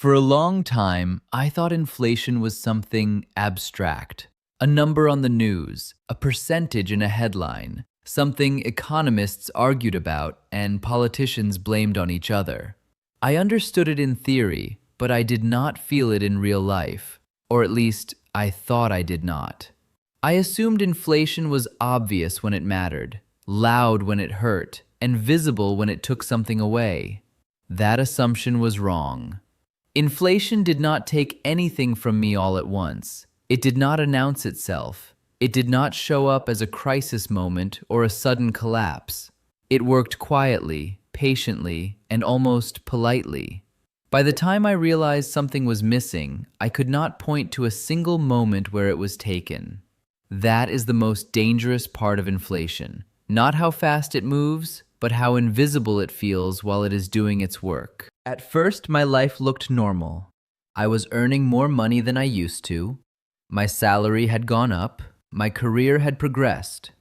For a long time, I thought inflation was something abstract. A number on the news, a percentage in a headline, something economists argued about and politicians blamed on each other. I understood it in theory, but I did not feel it in real life. Or at least, I thought I did not. I assumed inflation was obvious when it mattered, loud when it hurt, and visible when it took something away. That assumption was wrong. Inflation did not take anything from me all at once. It did not announce itself. It did not show up as a crisis moment or a sudden collapse. It worked quietly, patiently, and almost politely. By the time I realized something was missing, I could not point to a single moment where it was taken. That is the most dangerous part of inflation. Not how fast it moves, but how invisible it feels while it is doing its work. At first, my life looked normal. I was earning more money than I used to. My salary had gone up. My career had progressed.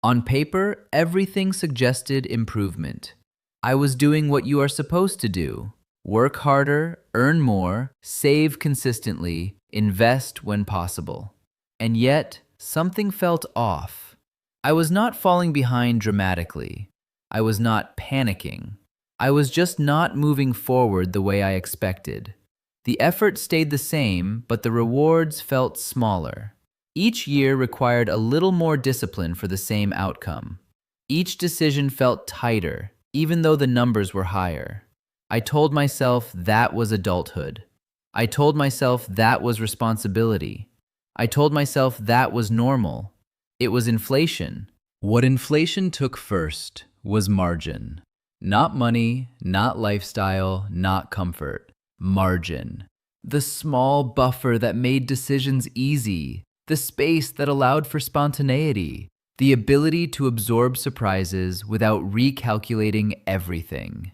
On paper, everything suggested improvement. I was doing what you are supposed to do. Work harder, earn more, save consistently, invest when possible. And yet, something felt off. I was not falling behind dramatically. I was not panicking. I was just not moving forward the way I expected. The effort stayed the same, but the rewards felt smaller. Each year required a little more discipline for the same outcome. Each decision felt tighter, even though the numbers were higher. I told myself that was adulthood. I told myself that was responsibility. I told myself that was normal. It was inflation. What inflation took first was margin. Not money, not lifestyle, not comfort. Margin. The small buffer that made decisions easy. The space that allowed for spontaneity. The ability to absorb surprises without recalculating everything.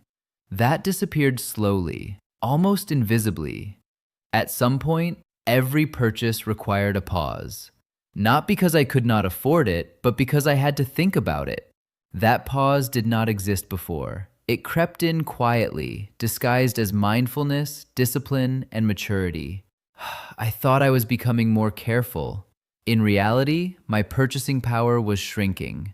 That disappeared slowly, almost invisibly. At some point, every purchase required a pause. Not because I could not afford it, but because I had to think about it. That pause did not exist before. It crept in quietly, disguised as mindfulness, discipline, and maturity. I thought I was becoming more careful. In reality, my purchasing power was shrinking.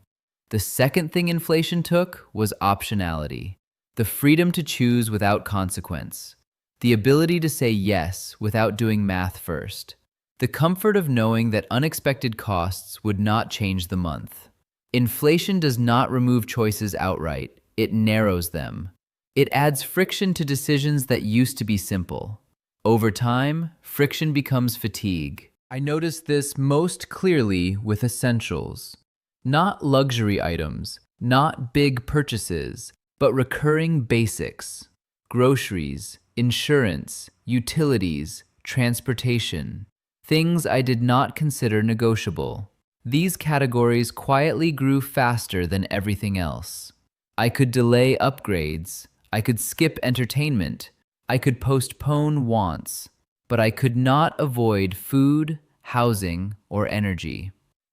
The second thing inflation took was optionality. The freedom to choose without consequence. The ability to say yes without doing math first. The comfort of knowing that unexpected costs would not change the month. Inflation does not remove choices outright. It narrows them. It adds friction to decisions that used to be simple. Over time, friction becomes fatigue. I noticed this most clearly with essentials. Not luxury items, not big purchases, but recurring basics. Groceries, insurance, utilities, transportation. Things I did not consider negotiable. These categories quietly grew faster than everything else. I could delay upgrades. I could skip entertainment. I could postpone wants. But I could not avoid food, housing, or energy.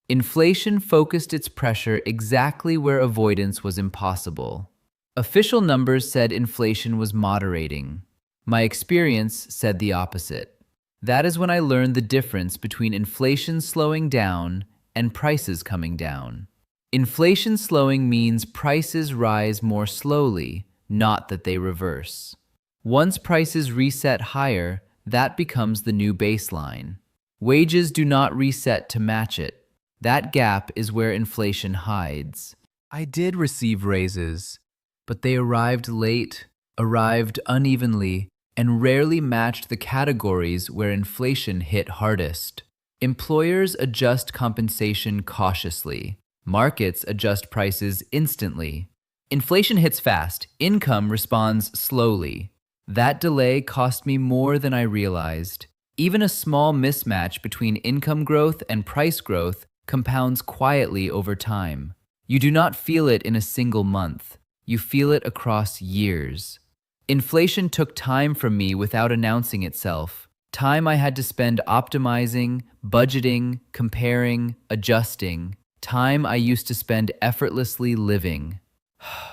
Inflation focused its pressure exactly where avoidance was impossible. Official numbers said inflation was moderating. My experience said the opposite. That is when I learned the difference between inflation slowing down and prices coming down. Inflation slowing means prices rise more slowly, not that they reverse. Once prices reset higher, that becomes the new baseline. Wages do not reset to match it. That gap is where inflation hides. I did receive raises, but they arrived late, arrived unevenly, and rarely matched the categories where inflation hit hardest. Employers adjust compensation cautiously. Markets adjust prices instantly. Inflation hits fast. Income responds slowly. That delay cost me more than I realized. Even a small mismatch between income growth and price growth compounds quietly over time. You do not feel it in a single month. You feel it across years. Inflation took time from me without announcing itself. Time I had to spend optimizing, budgeting, comparing, adjusting. Time I used to spend effortlessly living.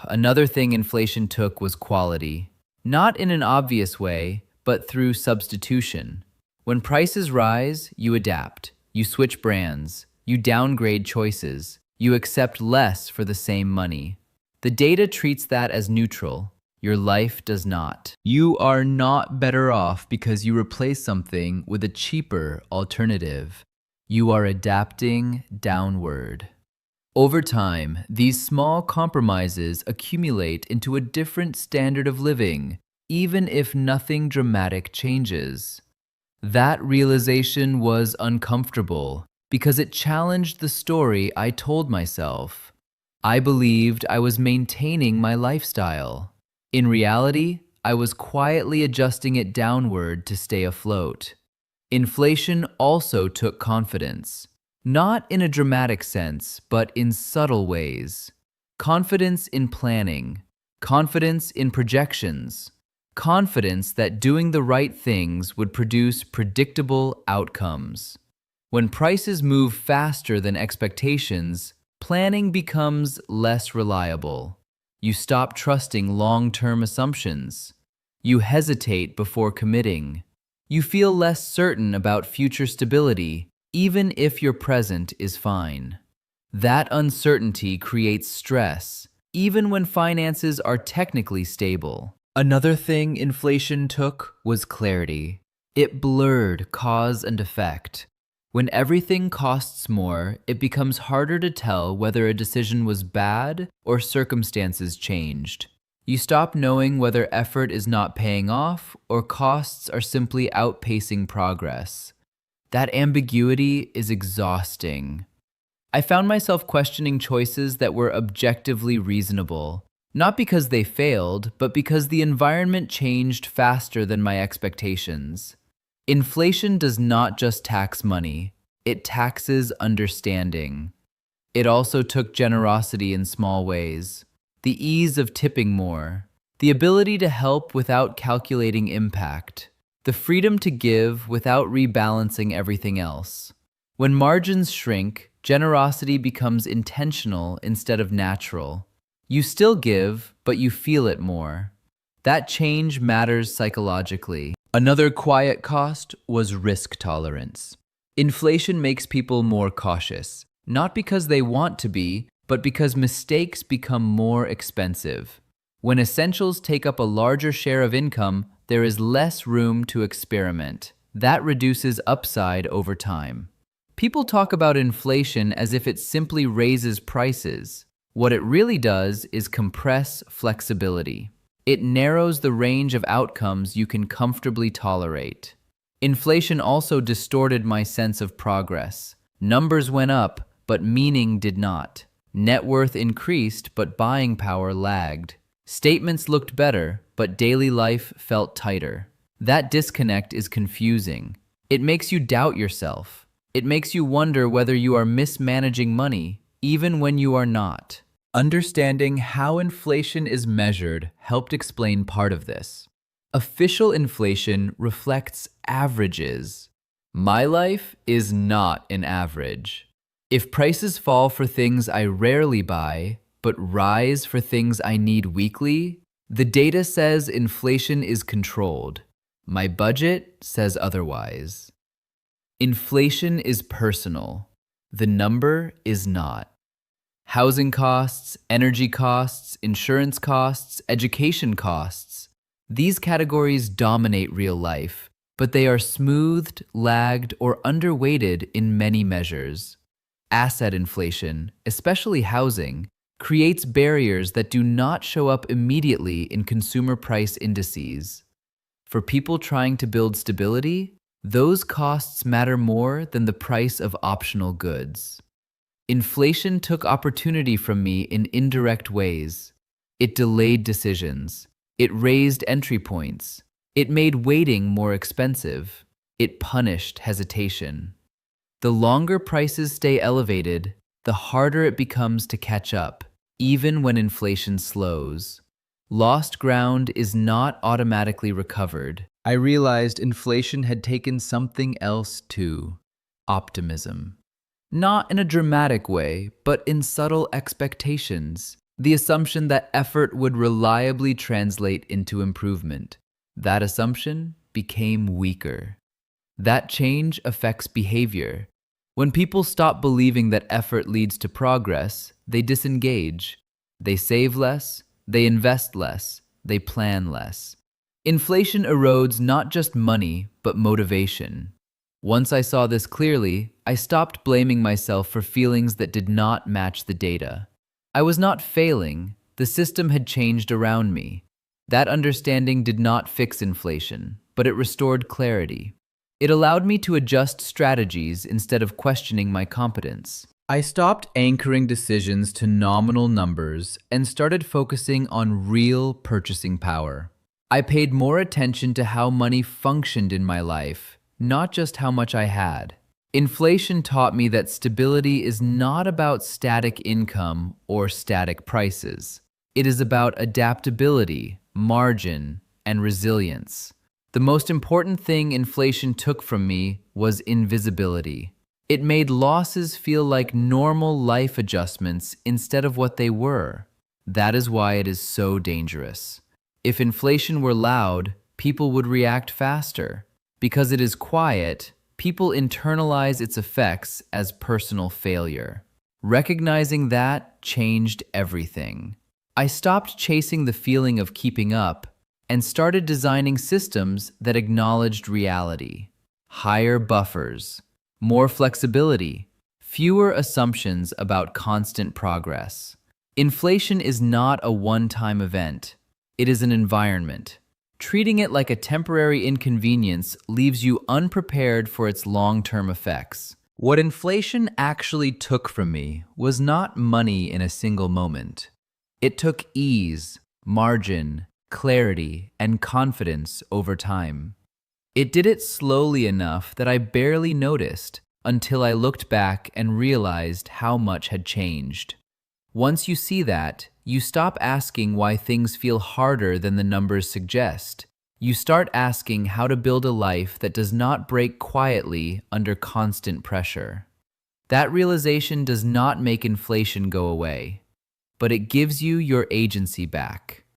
Another thing inflation took was quality. Not in an obvious way, but through substitution. When prices rise, you adapt. You switch brands. You downgrade choices. You accept less for the same money. The data treats that as neutral. Your life does not. You are not better off because you replace something with a cheaper alternative. You are adapting downward. Over time, these small compromises accumulate into a different standard of living, even if nothing dramatic changes. That realization was uncomfortable because it challenged the story I told myself. I believed I was maintaining my lifestyle. In reality, I was quietly adjusting it downward to stay afloat. Inflation also took confidence, not in a dramatic sense, but in subtle ways. Confidence in planning, confidence in projections, confidence that doing the right things would produce predictable outcomes. When prices move faster than expectations, planning becomes less reliable. You stop trusting long-term assumptions. You hesitate before committing. You feel less certain about future stability, even if your present is fine. That uncertainty creates stress, even when finances are technically stable. Another thing inflation took was clarity. It blurred cause and effect. When everything costs more, it becomes harder to tell whether a decision was bad or circumstances changed. You stop knowing whether effort is not paying off or costs are simply outpacing progress. That ambiguity is exhausting. I found myself questioning choices that were objectively reasonable, not because they failed, but because the environment changed faster than my expectations. Inflation does not just tax money, it taxes understanding. It also took generosity in small ways. The ease of tipping more, the ability to help without calculating impact, the freedom to give without rebalancing everything else. When margins shrink, generosity becomes intentional instead of natural. You still give, but you feel it more. That change matters psychologically. Another quiet cost was risk tolerance. Inflation makes people more cautious, not because they want to be, but because mistakes become more expensive. When essentials take up a larger share of income, there is less room to experiment. That reduces upside over time. People talk about inflation as if it simply raises prices. What it really does is compress flexibility. It narrows the range of outcomes you can comfortably tolerate. Inflation also distorted my sense of progress. Numbers went up, but meaning did not. Net worth increased, but buying power lagged. Statements looked better, but daily life felt tighter. That disconnect is confusing. It makes you doubt yourself. It makes you wonder whether you are mismanaging money, even when you are not. Understanding how inflation is measured helped explain part of this. Official inflation reflects averages. My life is not an average. If prices fall for things I rarely buy, but rise for things I need weekly, the data says inflation is controlled. My budget says otherwise. Inflation is personal. The number is not. Housing costs, energy costs, insurance costs, education costs. These categories dominate real life, but they are smoothed, lagged, or underweighted in many measures. Asset inflation, especially housing, creates barriers that do not show up immediately in consumer price indices. For people trying to build stability, those costs matter more than the price of optional goods. Inflation took opportunity from me in indirect ways. It delayed decisions. It raised entry points. It made waiting more expensive. It punished hesitation. The longer prices stay elevated, the harder it becomes to catch up, even when inflation slows. Lost ground is not automatically recovered. I realized inflation had taken something else too: optimism. Not in a dramatic way, but in subtle expectations. The assumption that effort would reliably translate into improvement. That assumption became weaker. That change affects behavior. When people stop believing that effort leads to progress, they disengage. They save less, they invest less, they plan less. Inflation erodes not just money, but motivation. Once I saw this clearly, I stopped blaming myself for feelings that did not match the data. I was not failing, the system had changed around me. That understanding did not fix inflation, but it restored clarity. It allowed me to adjust strategies instead of questioning my competence. I stopped anchoring decisions to nominal numbers and started focusing on real purchasing power. I paid more attention to how money functioned in my life, not just how much I had. Inflation taught me that stability is not about static income or static prices. It is about adaptability, margin, and resilience. The most important thing inflation took from me was invisibility. It made losses feel like normal life adjustments instead of what they were. That is why it is so dangerous. If inflation were loud, people would react faster. Because it is quiet, people internalize its effects as personal failure. Recognizing that changed everything. I stopped chasing the feeling of keeping up and started designing systems that acknowledged reality. Higher buffers, more flexibility, fewer assumptions about constant progress. Inflation is not a one-time event. It is an environment. Treating it like a temporary inconvenience leaves you unprepared for its long-term effects. What inflation actually took from me was not money in a single moment. It took ease, margin, clarity, and confidence over time. It did it slowly enough that I barely noticed until I looked back and realized how much had changed. Once you see that, you stop asking why things feel harder than the numbers suggest. You start asking how to build a life that does not break quietly under constant pressure. That realization does not make inflation go away, but it gives you your agency back.